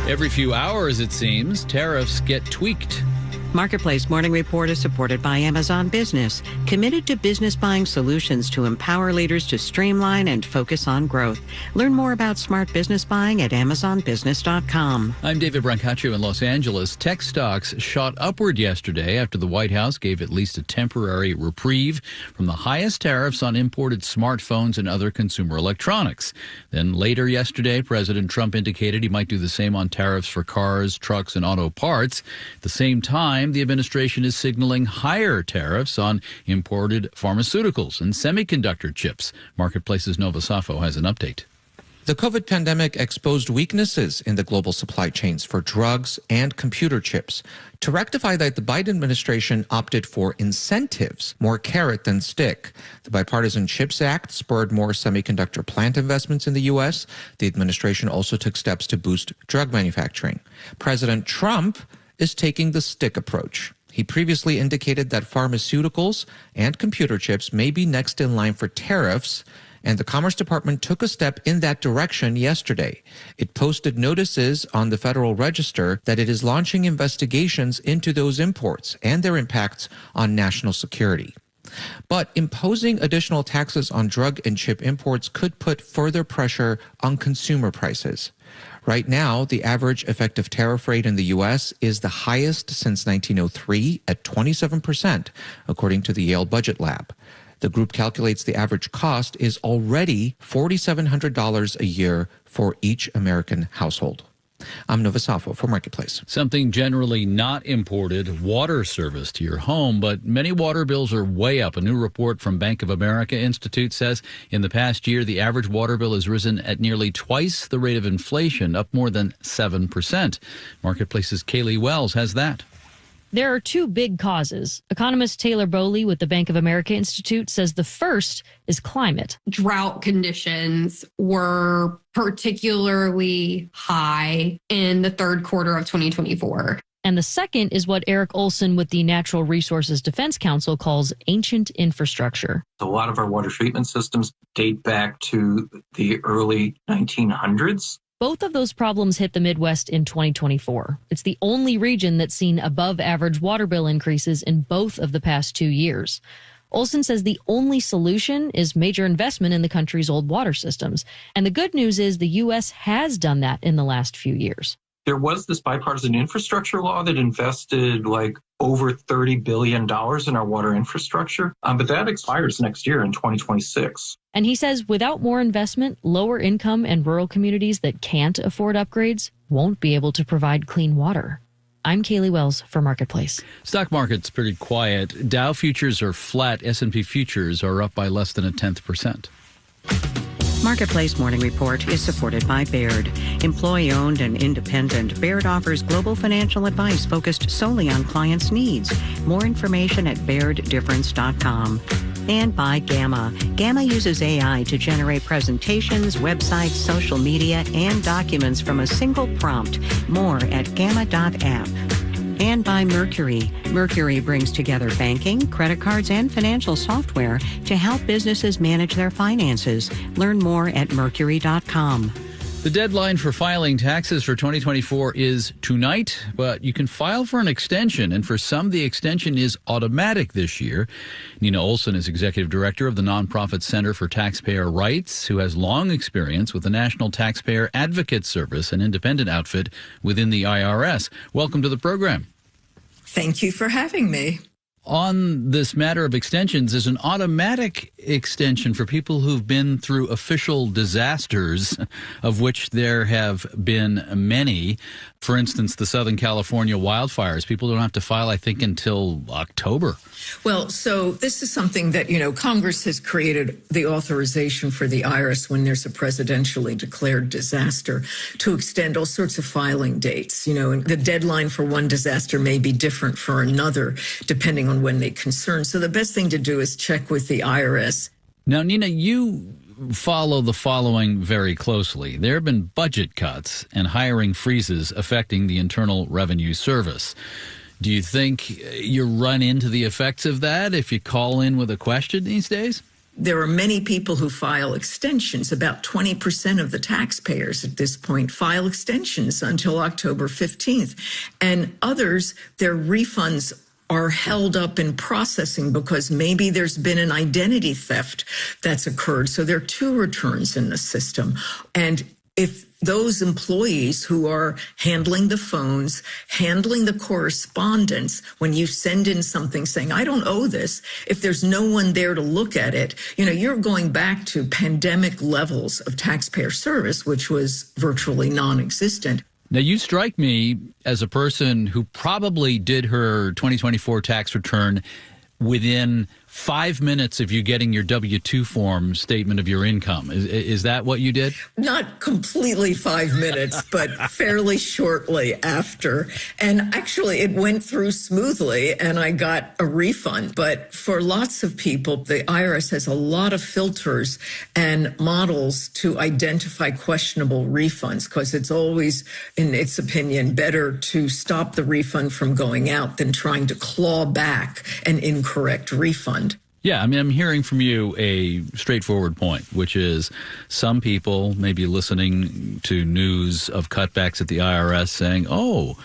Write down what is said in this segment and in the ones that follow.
Every few hours, it seems, tariffs get tweaked. Marketplace Morning Report is supported by Amazon Business, committed to business buying solutions to empower leaders to streamline and focus on growth. Learn more about smart business buying at amazonbusiness.com. I'm David Brancaccio in Los Angeles. Tech stocks shot upward yesterday after the White House gave at least a temporary reprieve from the highest tariffs on imported smartphones and other consumer electronics. Then later yesterday, President Trump indicated he might do the same on tariffs for cars, trucks, and auto parts. At the same time, the administration is signaling higher tariffs on imported pharmaceuticals and semiconductor chips. Marketplace's Nova Safo has an update. The COVID pandemic exposed weaknesses in the global supply chains for drugs and computer chips. To rectify that, the Biden administration opted for incentives, more carrot than stick. The Bipartisan CHIPS Act spurred more semiconductor plant investments in the U.S. The administration also took steps to boost drug manufacturing. President Trump is taking the stick approach. He previously indicated that pharmaceuticals and computer chips may be next in line for tariffs, and the Commerce Department took a step in that direction yesterday. It posted notices on the Federal Register that it is launching investigations into those imports and their impacts on national security. But imposing additional taxes on drug and chip imports could put further pressure on consumer prices. Right now, the average effective tariff rate in the U.S. is the highest since 1903 at 27%, according to the Yale Budget Lab. The group calculates the average cost is already $4,700 a year for each American household. I'm Nova Safo for Marketplace. Something generally not imported, water service to your home, but many water bills are way up. A new report from Bank of America Institute says in the past year, the average water bill has risen at nearly twice the rate of inflation, up more than 7%. Marketplace's Kaylee Wells has that. There are two big causes. Economist Taylor Bowley with the Bank of America Institute says the first is climate. Drought conditions were particularly high in the third quarter of 2024. And the second is what Eric Olson with the Natural Resources Defense Council calls ancient infrastructure. A lot of our water treatment systems date back to the early 1900s. Both of those problems hit the Midwest in 2024. It's the only region that's seen above average water bill increases in both of the past 2 years. Olson says the only solution is major investment in the country's old water systems. And the good news is the U.S. has done that in the last few years. There was this bipartisan infrastructure law that invested over $30 billion in our water infrastructure, but that expires next year in 2026. And he says without more investment, lower income and rural communities that can't afford upgrades won't be able to provide clean water. I'm Kaylee Wells for Marketplace. Stock market's pretty quiet. Dow futures are flat. S&P futures are up by less than 0.1%. Marketplace Morning Report is supported by Baird. Employee-owned and independent, Baird offers global financial advice focused solely on clients' needs. More information at bairdifference.com. And by Gamma. Gamma uses AI to generate presentations, websites, social media, and documents from a single prompt. More at gamma.app. And by Mercury. Mercury brings together banking, credit cards, and financial software to help businesses manage their finances. Learn more at mercury.com. The deadline for filing taxes for 2024 is tonight, but you can file for an extension, and for some, the extension is automatic this year. Nina Olson is executive director of the nonprofit Center for Taxpayer Rights, who has long experience with the National Taxpayer Advocate Service, an independent outfit within the IRS. Welcome to the program. Thank you for having me. On this matter of extensions, is an automatic extension for people who've been through official disasters, of which there have been many. For instance, the Southern California wildfires. People don't have to file, I think, until October. Well, so this is something that, Congress has created the authorization for the IRS when there's a presidentially declared disaster to extend all sorts of filing dates. And the deadline for one disaster may be different for another, depending on when they concern. So the best thing to do is check with the IRS. Now, Nina, you follow the following very closely. There have been budget cuts and hiring freezes affecting the Internal Revenue Service. Do you think you run into the effects of that if you call in with a question these days? there are many people who file extensions. About 20% of the taxpayers at this point file extensions until October 15th. And others, their refunds are held up in processing because maybe there's been an identity theft that's occurred. So there are 2 returns in the system. And if those employees who are handling the phones, handling the correspondence, when you send in something saying, I don't owe this, if there's no one there to look at it, you're going back to pandemic levels of taxpayer service, which was virtually non-existent. Now, you strike me as a person who probably did her 2024 tax return within 5 minutes of you getting your W-2 form statement of your income. Is that what you did? Not completely 5 minutes, but fairly shortly after. And actually, it went through smoothly and I got a refund. But for lots of people, the IRS has a lot of filters and models to identify questionable refunds because it's always, in its opinion, better to stop the refund from going out than trying to claw back an incorrect refund. Yeah, I mean, I'm hearing from you a straightforward point, which is some people may be listening to news of cutbacks at the IRS saying, oh,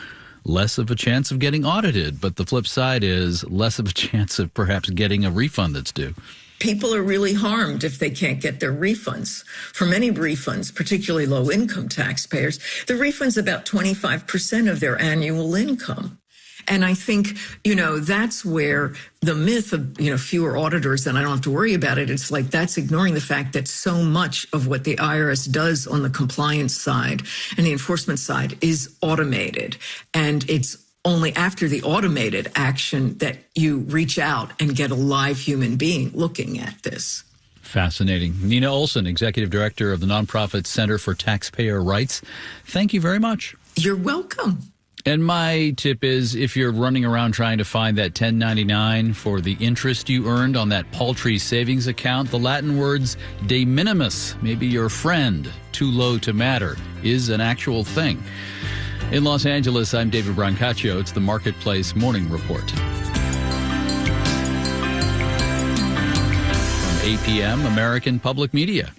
less of a chance of getting audited. But the flip side is less of a chance of perhaps getting a refund that's due. People are really harmed if they can't get their refunds. For many refunds, particularly low-income taxpayers, the refund's about 25% of their annual income. And I think, that's where the myth of, fewer auditors and I don't have to worry about it. It's like that's ignoring the fact that so much of what the IRS does on the compliance side and the enforcement side is automated. And it's only after the automated action that you reach out and get a live human being looking at this. Fascinating. Nina Olson, Executive Director of the nonprofit Center for Taxpayer Rights. Thank you very much. You're welcome. And my tip is if you're running around trying to find that 1099 for the interest you earned on that paltry savings account, the Latin words de minimis, maybe your friend, too low to matter, is an actual thing. In Los Angeles, I'm David Brancaccio. It's the Marketplace Morning Report. From 8 p.m., American Public Media.